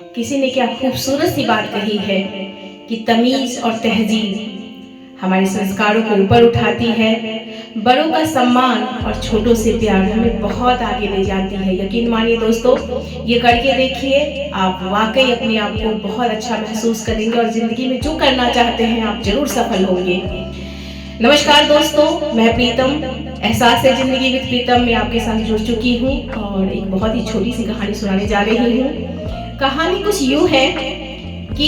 किसी ने क्या खूबसूरत सी बात कही है कि तमीज और तहजीब हमारे संस्कारों को ऊपर उठाती है, बड़ों का सम्मान और छोटों से प्यार हमें बहुत आगे ले जाती है। यकीन मानिए दोस्तों, ये करके देखिए, आप वाकई अपने आप को बहुत अच्छा महसूस करेंगे और जिंदगी में जो करना चाहते हैं आप जरूर सफल होंगे। नमस्कार दोस्तों, मैं प्रीतम, एहसास है जिंदगी विद प्रीतम में आपके साथ जुड़ चुकी हूँ और एक बहुत ही छोटी सी कहानी सुनाने जा रही हूँ। कहानी कुछ यूं है कि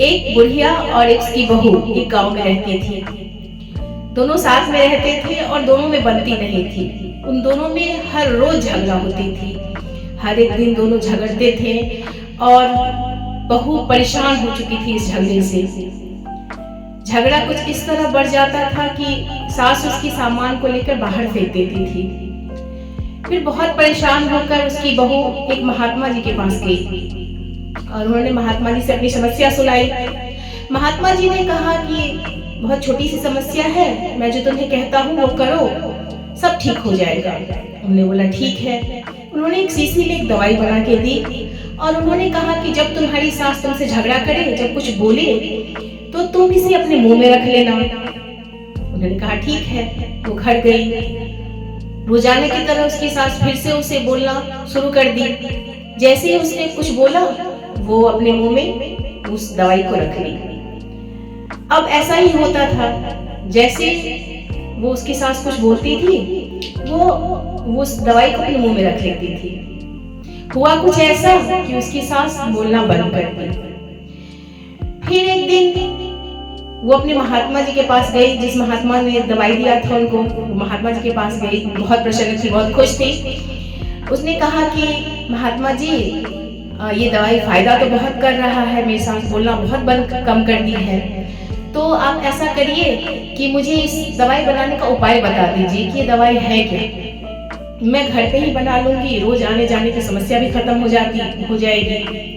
एक बुढ़िया और एक उसकी बहू एक गांव में रहती थी। दोनों साथ में रहते थे और दोनों में बनती नहीं थी। उन दोनों में हर रोज झगड़ा होती थी, हर एक दिन दोनों झगड़ते थे और बहू परेशान हो चुकी थी इस झगड़े से। झगड़ा कुछ इस तरह बढ़ जाता था कि सास उसकी सामान को लेकर बाहर फेंक देती थी। फिर बहुत परेशान होकर उसकी बहू एक महात्मा जी के पास गई और उन्होंने महात्मा जी से अपनी समस्या सुनाई। महात्मा जी ने कहा कि बहुत छोटी सी समस्या है, मैं जो तुम्हें कहता हूँ वो करो, सब ठीक हो जाएगा। उन्होंने बोला ठीक है। उन्होंने एक शीशी में एक दवाई बना के दी और उन्होंने कहा कि जब तुम्हारी सास तुमसे झगड़ा करे, जब कुछ बोले तो तुम इसे अपने मुंह में रख लेना। उन्होंने कहा ठीक है। वो घर गई। रोजाना की तरह उसकी सास फिर से उसे बोलना शुरू कर दी। जैसे ही उसने कुछ बोला वो अपने मुंह में उस दवाई को रख ली। अब ऐसा ही होता था, जैसे वो उसकी सास कुछ बोलती थी वो उस दवाई को अपने मुंह में रख लेती थी। हुआ कुछ ऐसा कि उसकी सास बोलना बंद कर दी। फिर एक दिन वो अपने महात्मा जी के पास गई, जिस महात्मा ने दवाई दिया था उनको। महात्मा जी के पास गई, बहुत प्रसन्न थी, बहुत खुश थी। उसने कहा कि महात्मा जी, ये दवाई फायदा तो बहुत कर रहा है, मेरी सास बोलना बहुत कम कर दी है, तो आप ऐसा करिए कि मुझे इस दवाई बनाने का उपाय बता दीजिए कि ये दवाई है क्या। मैं घर पे ही बना लूंगी, रोज आने जाने की समस्या भी खत्म हो जाएगी।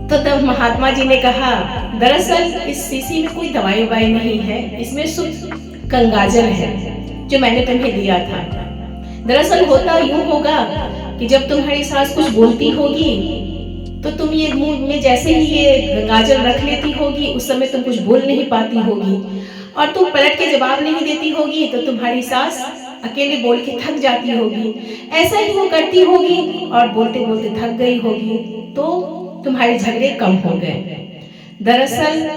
तो तब महात्मा जी ने कहा, दरअसल इस शीशी में कोई दवाई ववाई नहीं है, इसमें शुद्ध गंगाजल है जो मैंने तुम्हें दिया था। दरअसल होता यूं होगा कि जब तुम्हारी सास कुछ बोलती होगी तो तुम ये मुंह में जैसे ही ये गंगाजल रख लेती होगी, उस समय तुम कुछ बोल नहीं पाती होगी और तुम पलट के जवाब नहीं देती होगी तो तुम्हारी सास अकेले बोल के थक जाती होगी। ऐसा ही वो करती होगी और बोलते बोलते थक गई होगी, तो तुम्हारे झगड़े कम हो गए। दरअसल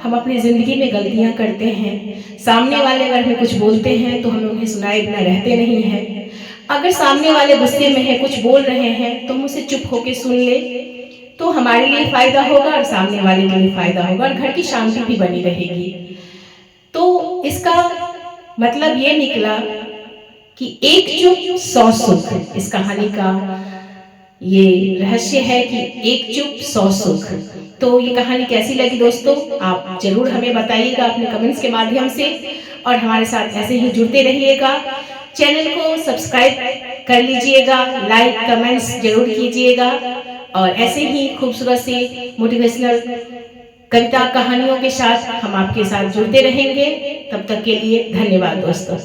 हम अपनी जिंदगी में गलतियां करते हैं। सामने वाले अगर हमें कुछ बोलते हैं तो हमें उन्हें सुनाए बिना रहते नहीं हैं। अगर सामने वाले गुस्से में है, कुछ बोल रहे हैं, तो हम उसे चुप होके सुन ले तो हमारे लिए फायदा होगा और सामने वाले के लिए फायदा होगा और घर की शांति भी बनी रहेगी। तो इसका मतलब ये निकला कि एक चुप 100 सुख। इस कहानी का ये रहस्य है कि एक चुप 100 सुख। तो ये कहानी कैसी लगी दोस्तों, आप जरूर हमें बताइएगा अपने कमेंट्स के माध्यम से और हमारे साथ ऐसे ही जुड़ते रहिएगा। चैनल को सब्सक्राइब कर लीजिएगा, लाइक कमेंट्स जरूर कीजिएगा और ऐसे ही खूबसूरत सी मोटिवेशनल कविता कहानियों के साथ हम आपके साथ जुड़ते रहेंगे। तब तक के लिए धन्यवाद दोस्तों।